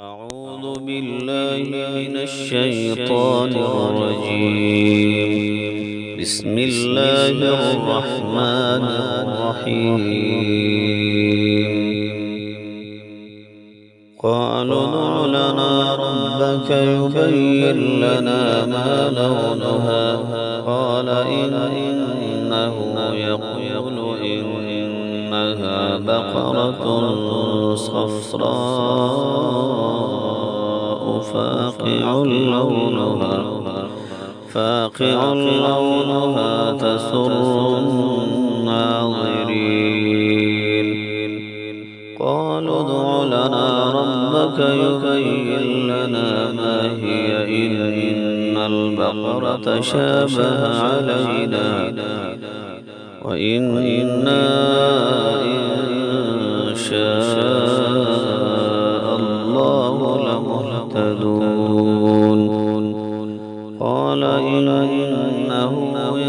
أعوذ بالله من الشيطان الرجيم. بسم الله الرحمن الرحيم. قالوا ادع لنا ربك يبين لنا ما لونها قال إنه يقول إنها بقرة صفراء فاقع لونها تسر الناظرين. قالوا ادع لنا ربك يبين لنا ما هي إن البقرة شابه علينا وإنا إن شاء الله لمهتدون. قال إنه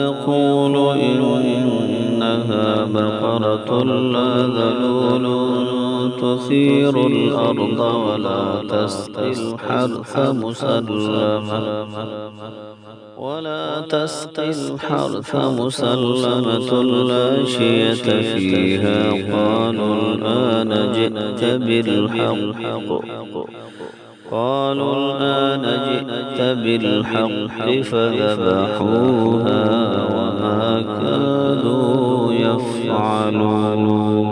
يقول إنها بقرة لا ذلول تثير الأرض ولا تسقي الحرث مسلمة لا شية فيها. قالوا الآن جئت بالحق فذبحوها وما كادوا يفعلون.